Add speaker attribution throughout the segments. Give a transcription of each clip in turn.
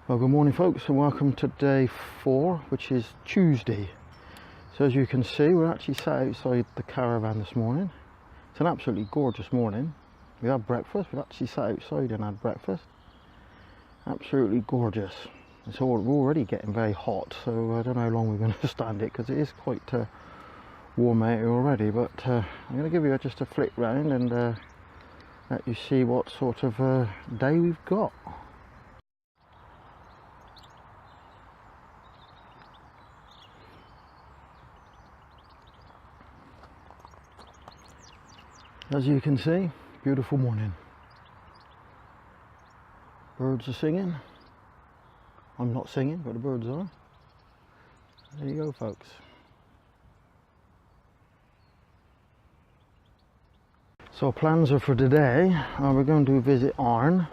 Speaker 1: Well, good morning folks, and welcome to day 4, which is Tuesday. So as you can see, we're actually sat outside the caravan this morning. It's an absolutely gorgeous morning. We had breakfast, we've actually sat outside and had breakfast. Absolutely gorgeous. We're already getting very hot, so I don't know how long we're going to stand it, because it is quite warm out here already. But I'm going to give you just a flick round and let you see what sort of day we've got. As you can see, beautiful morning. Birds are singing. I'm not singing, but the birds are. There you go, folks. So plans are for today. We're going to visit Arne,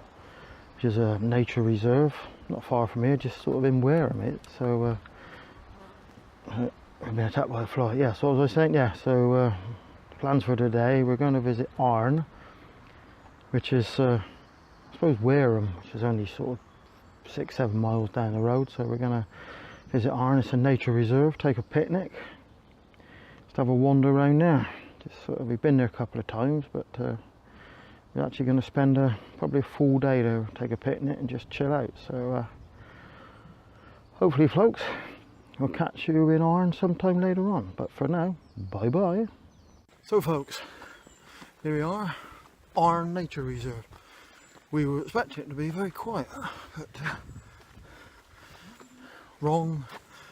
Speaker 1: which is a nature reserve, not far from here, just sort of in Wareham. So I've been attacked by a fly. Yeah. So what was I saying? Yeah. So. Plans for today, we're going to visit Arne, which is I suppose Wareham, which is only sort of 6-7 miles down the road. So we're going to visit Arne. It's a nature reserve, take a picnic, just have a wander around there. We've been there a couple of times, but we're actually going to spend probably a full day there, take a picnic and just chill out. So hopefully folks, we'll catch you in Arne sometime later on, but for now, bye bye. So folks, here we are, Arne Nature Reserve. We were expecting it to be very quiet, but wrong.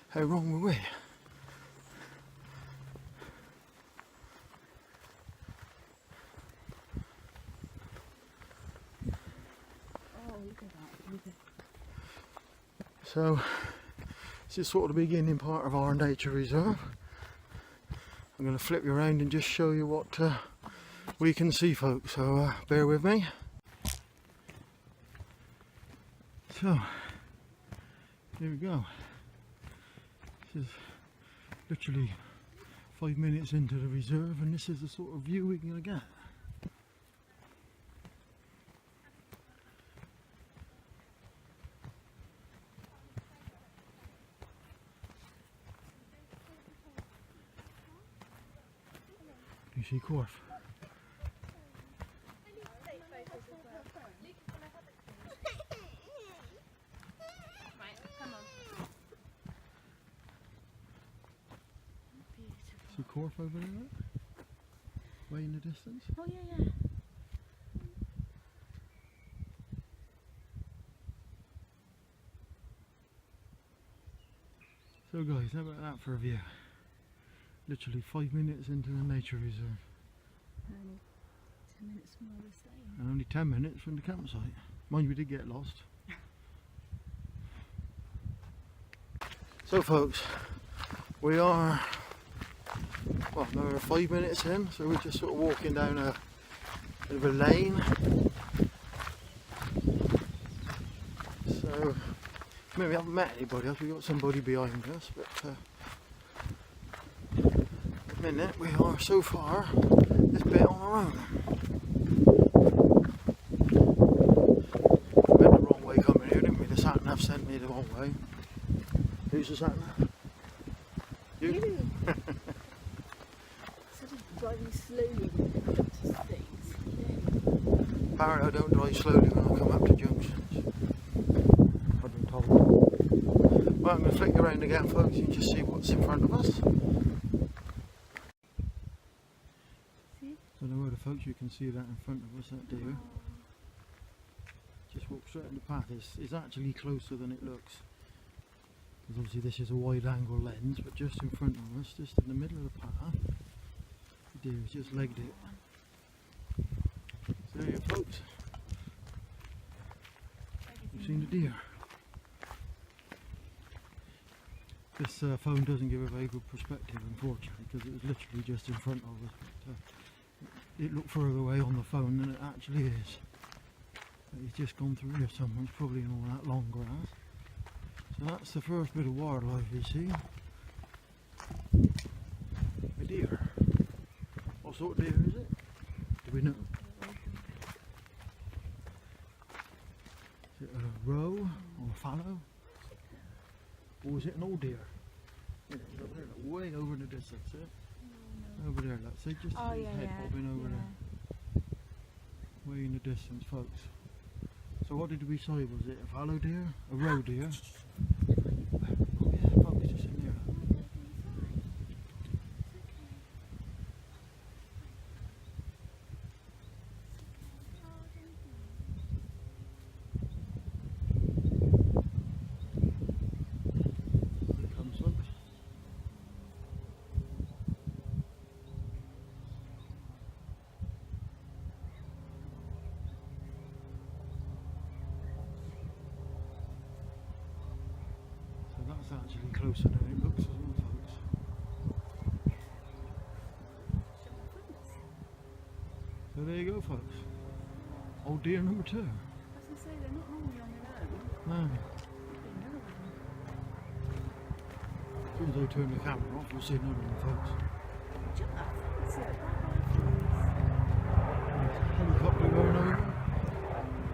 Speaker 1: How wrong were we?
Speaker 2: Oh, look at that.
Speaker 1: So, this is sort of the beginning part of Arne Nature Reserve. I'm going to flip you around and just show you what we can see, folks, so bear with me. So here we go. This is literally 5 minutes into the reserve, and this is the sort of view we're going to get. You see Corf. See Corf over there? Way in the distance?
Speaker 2: Oh yeah.
Speaker 1: So guys, how about that for a view? Literally 5 minutes into the nature reserve.
Speaker 2: Only 10 minutes from where we're staying.
Speaker 1: And only 10 minutes from the campsite. Mind you, we did get lost. So folks, we are, well, we're 5 minutes in, so we're just sort of walking down a bit of a lane. So, I mean, we haven't met anybody else, we've got somebody behind us, but minute we are so far this bit on our own. We went the wrong way coming here, didn't we? The sat nav sent me the wrong way. Who's the sat nav? You?
Speaker 2: Sort of driving slowly to things.
Speaker 1: Apparently I don't drive slowly when I come up to junctions. I've been told. Well, I'm going to flick around again, folks, you can just see what's in front of us. So there were the folks, you can see that in front of us, that deer. Just walk straight on the path. It's actually closer than it looks. Because obviously this is a wide angle lens, but just in front of us, just in the middle of the path, the deer's just legged it. So there you go, folks. You've seen the deer. This phone doesn't give a very good perspective, unfortunately, because it was literally just in front of us. But, it looked further away on the phone than it actually is. But he's just gone through here somewhere, it's probably in all that long grass. So that's the first bit of wildlife we see. A deer. What sort of deer is it? Do we know? Is it a roe or fallow? Or is it an old deer? Yeah, it's up there, look, way over in the distance, see it?
Speaker 2: No.
Speaker 1: Over there, look, see, just
Speaker 2: Oh,
Speaker 1: his
Speaker 2: yeah,
Speaker 1: head
Speaker 2: yeah.
Speaker 1: bobbing over there. Way in the distance, folks. So what did we say? Was it a fallow deer? A roe deer? Oh yeah, folks, just in there. Here it comes, folks. So that's actually closer than it looks as well, folks. So there you go, folks. Old deer number 2.
Speaker 2: As I say, they're not normally on their own.
Speaker 1: No.
Speaker 2: They know them.
Speaker 1: As soon as I turn the camera off, we'll see another one, folks.
Speaker 2: Jump that fence, look,
Speaker 1: Helicopter going over.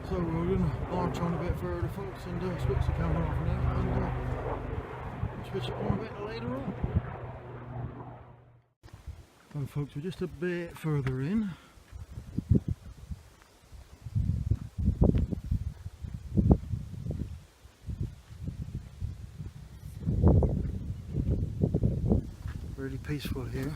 Speaker 1: So we're going to march on a bit further, folks, and switch the camera off now, and switch it on a bit later on. So folks, we're just a bit further in. Really peaceful here.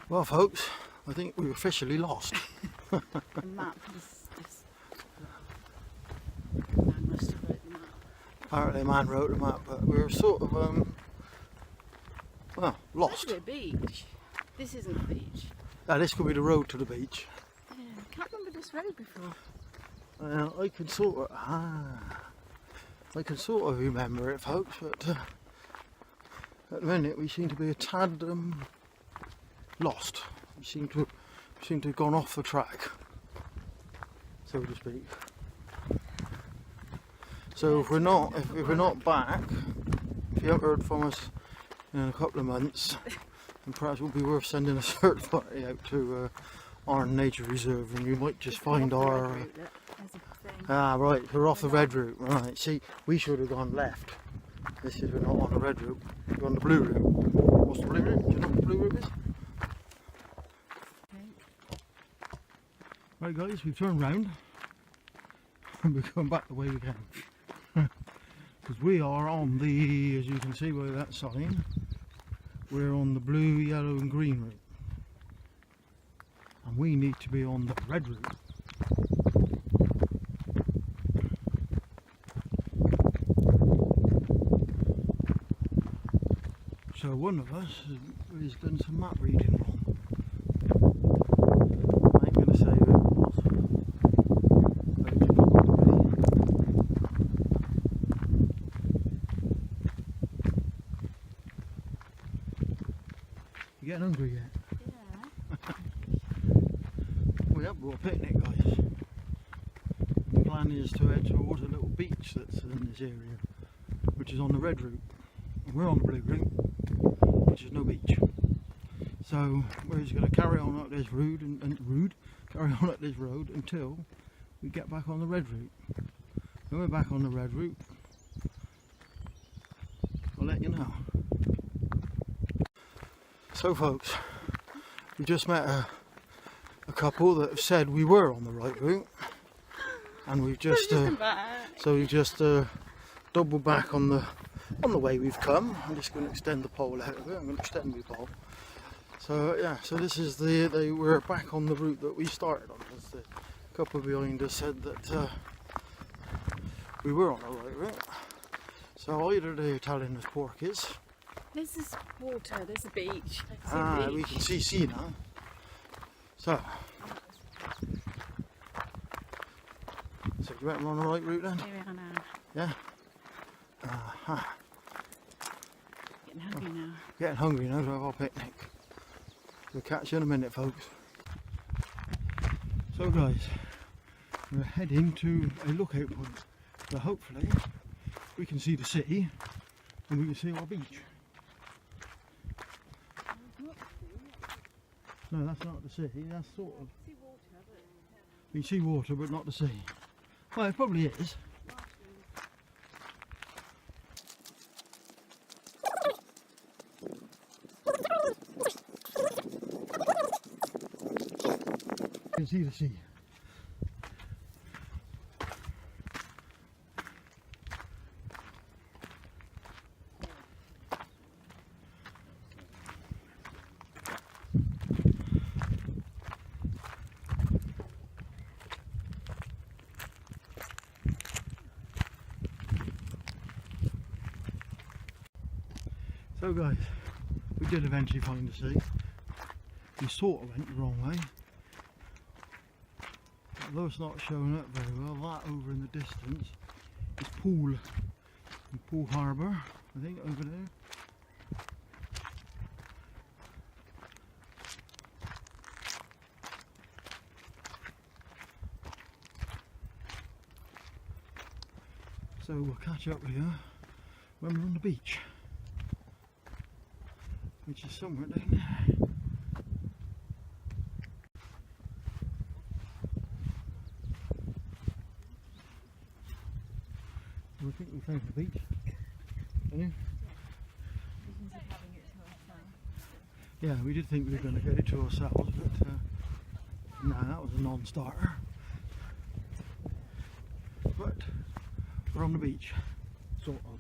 Speaker 1: Well, folks, I think we're officially lost.
Speaker 2: The map is just... Man must have wrote the map.
Speaker 1: Apparently a man wrote the map, but we were sort of, well, lost.
Speaker 2: That's a beach. This isn't a beach.
Speaker 1: Now, this could be the road to the beach.
Speaker 2: Yeah, I can't remember this road before.
Speaker 1: I can sort of remember it, folks, but at the minute we seem to be a tad lost. We seem to have gone off the track, so to speak. So if we're not back, if you haven't heard from us in a couple of months, then perhaps it would be worth sending a search party out to Arne Nature Reserve, and you might just find our. Ah, right, we're off the red route. Right, see, we should have gone left. This is, we're not on the red route, we're on the blue route. What's the blue route? Do you know what the blue route is? Right guys, we've turned round and we're going back the way we came. Because we are on the, as you can see by that sign, we're on the blue, yellow and green route. And we need to be on the red route. So one of us has done some map reading wrong. I ain't going to say who it was. But it's probably me. You getting hungry yet?
Speaker 2: Yeah.
Speaker 1: We have brought a picnic, guys. The plan is to head towards a little beach that's in this area, which is on the red route. And we're on the blue route, which is no beach. So we're just going to carry on up this road carry on up this road until we get back on the red route. When we're back on the red route, I'll let you know. So folks, we just met a couple that have said we were on the right route, and we've just doubled back on the way we've come. I'm just going to extend the pole out of it. I'm going to extend my pole. So yeah, so this is we're back on the route that we started on. As the couple behind us said that we were on the right route. So So either the Italian this pork is.
Speaker 2: There's this water, there's a beach. I can see the
Speaker 1: We
Speaker 2: beach.
Speaker 1: can see sea now. So do you reckon we're on the right route then?
Speaker 2: Here we are now.
Speaker 1: Yeah.
Speaker 2: Getting hungry now.
Speaker 1: Getting hungry now to have our picnic. We'll catch you in a minute, folks. So guys, we're heading to a lookout point. So hopefully we can see the sea and we can see our beach. No, that's not the sea, that's sort of... You can see water but not the sea. Well, it probably is. You can see the sea. So guys, we did eventually find the sea. We sort of went the wrong way. Although it's not showing up very well, that over in the distance is Poole Harbour, I think, over there. So we'll catch up here when we're on the beach, which is somewhere down there. I think we found the beach. Don't you? Yeah, we did think we were going to get it to ourselves, but no, that was a non-starter. But we're on the beach, sort of.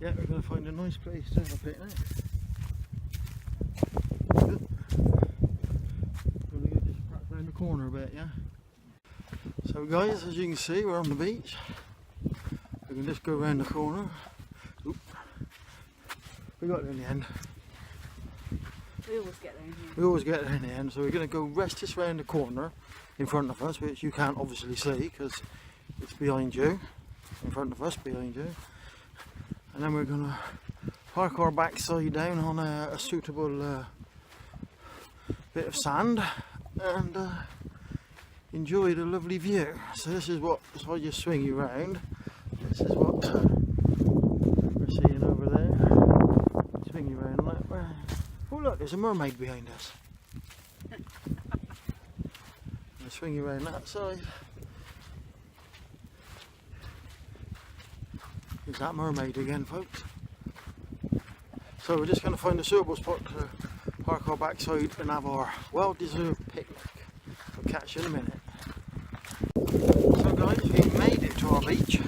Speaker 1: Yeah, we're going to find a nice place to have a picnic. Going to go just back round the corner a bit, yeah? So guys, as you can see, we're on the beach. We can just go round the corner. Oop. We got there in the end.
Speaker 2: We always get there in here.
Speaker 1: We always get there in the end, so we're going to go rest just round the corner in front of us, which you can't obviously see because it's behind you, in front of us, behind you. And then we're going to park our backside down on a suitable bit of sand and enjoy the lovely view. So this is what, so I just swing you round. This is what we're seeing over there. Swing you round that way. Oh look, there's a mermaid behind us. I'll swing you round that side. There's that mermaid again, folks. So we're just going to find a suitable spot to park our backside and have our well-deserved picnic. We'll catch you in a minute. So guys, we've made it to our beach.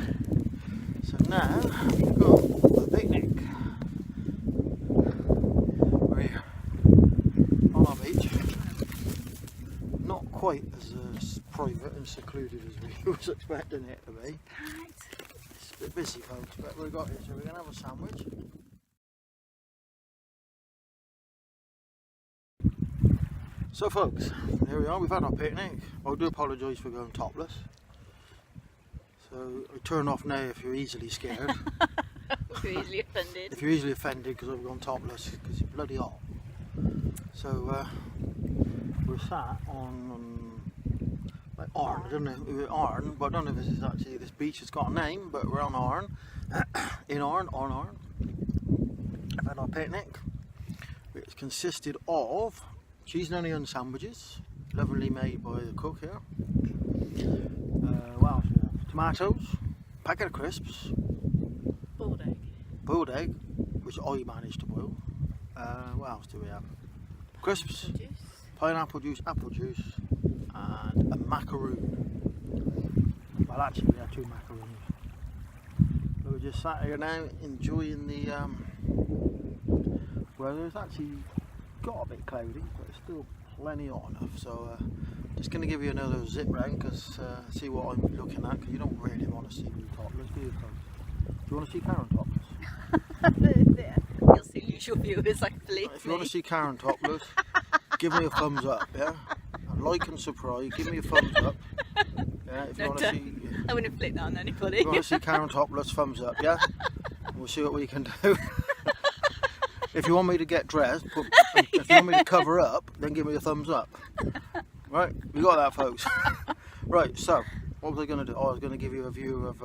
Speaker 1: So now we've got a picnic. We're here on our beach. Not quite as private and secluded as we was expecting it to be. It's a bit busy, folks, but we've got it, so we're going to have a sandwich. So folks, here we are, we've had our picnic. I do apologise for going topless. So I turn off now if you're easily scared.
Speaker 2: If you're easily offended.
Speaker 1: If you're easily offended because I've gone topless, because it's bloody hot. So we're sat on like Arne, I don't know, Arne, but I don't know if this is actually, this beach has got a name, but we're on Arne, in Arne, on Arne. I've had our picnic, which consisted of cheese and onion sandwiches, lovingly made by the cook here. What else we have? Tomatoes, packet of crisps, boiled egg, which I managed to boil. What else do we have? Crisps, pineapple juice, apple juice, and a macaroon. Well, actually, we had 2 macaroons. So we're just sat here now enjoying the weather. It's actually got a bit cloudy, but it's still plenty on enough. So just going to give you another zip round because see what I'm looking at, because you don't really want to see me topless, do you? Do you want to see Karen topless?
Speaker 2: You'll see usual viewers, I believe.
Speaker 1: If you want to see Karen topless, give me a thumbs up, yeah? And like and subscribe, give me a thumbs up. Yeah, if you want to see...
Speaker 2: I wouldn't flick that on anybody.
Speaker 1: If you want to see Karen topless, thumbs up, yeah? And we'll see what we can do. If you want me to get dressed, if you want me to cover up, then give me a thumbs up. Right, we got that, folks. Right, so what was I going to do? Oh, I was going to give you a view of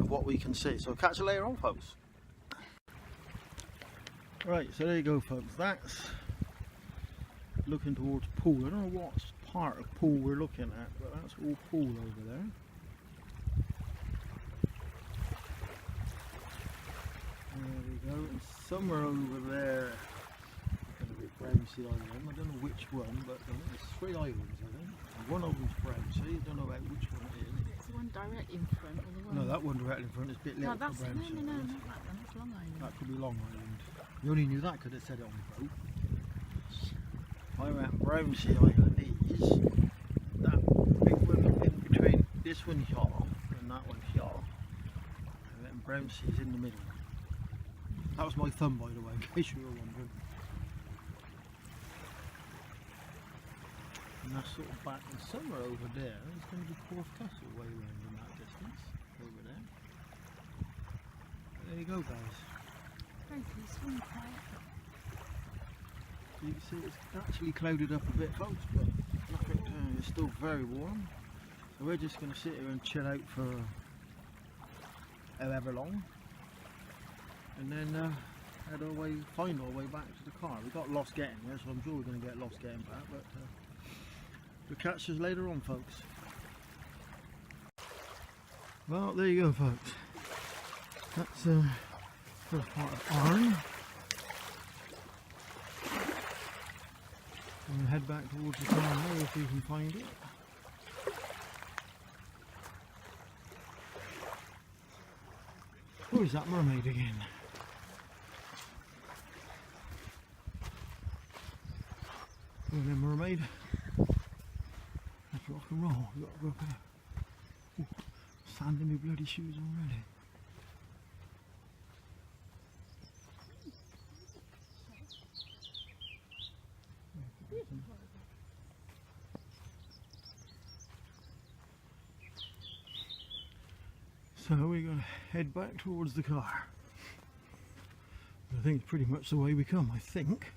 Speaker 1: what we can see. So catch you later on, folks. Right, so there you go, folks. That's looking towards pool. I don't know what part of pool we're looking at, but that's all pool over there. There we go, and somewhere over there, Brownsea Island. I don't know which one, but there's 3 islands, I think. And one of them's Brownsea. I don't know about which one it is.
Speaker 2: It's the one directly in front, or the one...
Speaker 1: No, that one directly in front is a bit little for Brownsea.
Speaker 2: No, not that one. That's Long Island.
Speaker 1: That could be Long Island. You only knew that because it said it on the boat. I reckon Brownsea Island is that big one in between this one here and that one here. I reckon Brownsea is in the middle. That was my thumb, by the way, in case you were wondering. And that's sort of back, and somewhere over there is going to be Porth Castle way around in that distance, over there. But there you go, guys.
Speaker 2: Very peaceful and quiet.
Speaker 1: So you can see it's actually clouded up a bit, folks, but nothing, it's still very warm. So we're just going to sit here and chill out for however long. And then head our way, find our way back to the car. We got lost getting there, so I'm sure we're going to get lost getting back, but we'll catch us later on, folks. Well, there you go, folks. That's first part of Arne. And we'll head back towards the car now if we can find it. Who is that mermaid again? Come on then, mermaid. Let's rock and roll. We've got to go up here. Ooh, sand in my bloody shoes already. So we're going to head back towards the car. I think it's pretty much the way we come, I think.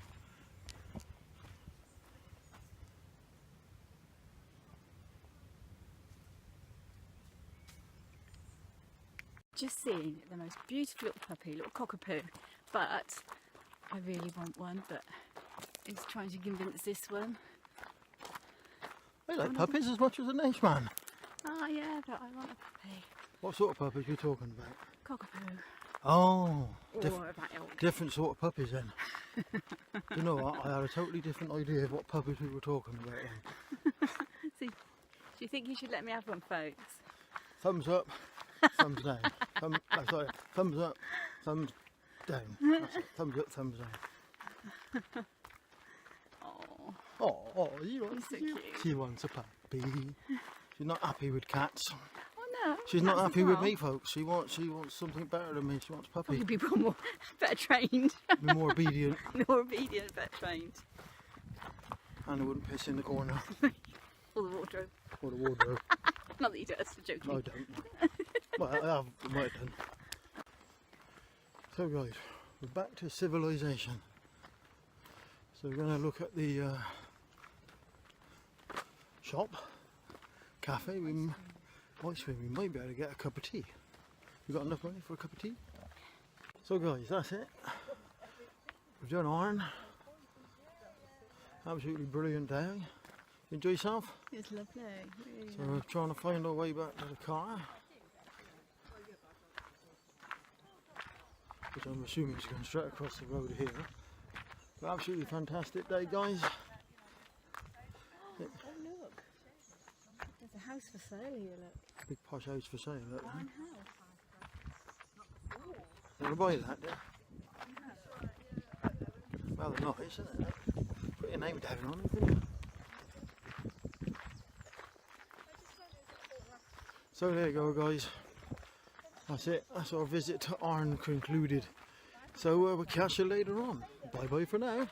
Speaker 2: Just seeing the most beautiful little puppy, little cockapoo, but I really want one, but he's trying to convince this one.
Speaker 1: I like puppies as much as an Englishman.
Speaker 2: Oh yeah, but I want a puppy.
Speaker 1: What sort of puppies are you talking about?
Speaker 2: Cockapoo.
Speaker 1: Oh,
Speaker 2: Or about elk.
Speaker 1: different sort of puppies then. You know what, I had a totally different idea of what puppies we were talking about then.
Speaker 2: See, do you think you should let me have one, folks?
Speaker 1: Thumbs up, thumbs down. Thumbs up, thumbs down. That's it. Thumbs up, thumbs down. Oh, you
Speaker 2: He's so cute.
Speaker 1: She wants a puppy. She's not happy with cats.
Speaker 2: Oh no.
Speaker 1: She's not
Speaker 2: cats
Speaker 1: happy
Speaker 2: as
Speaker 1: with
Speaker 2: well.
Speaker 1: me, folks. She wants something better than me. She wants a puppy.
Speaker 2: Probably be more better trained.
Speaker 1: Be more obedient.
Speaker 2: More obedient, better trained.
Speaker 1: And I wouldn't piss in the corner.
Speaker 2: Or the wardrobe.
Speaker 1: Or the wardrobe.
Speaker 2: Not that you do, that's for joking.
Speaker 1: No, I don't. Well, I have, I might have done. So guys, we're back to civilization. So we're going to look at the shop, cafe, ice cream. We might be able to get a cup of tea. You got enough money for a cup of tea? So guys, that's it. We've done Arne. Absolutely brilliant day. Enjoy yourself?
Speaker 2: It's lovely. Really
Speaker 1: So we're trying to find our way back to the car. Which I'm assuming is going straight across the road here. But absolutely fantastic day, guys.
Speaker 2: Oh look, there's a house for sale here, look.
Speaker 1: Big posh house for sale. Look.
Speaker 2: Fine house.
Speaker 1: Want to buy that? Yeah? Rather nice, isn't it? Pretty your name down on it, didn't you? So there you go, guys. That's it. That's our visit to Arne concluded. So we'll catch you later on. Bye bye for now.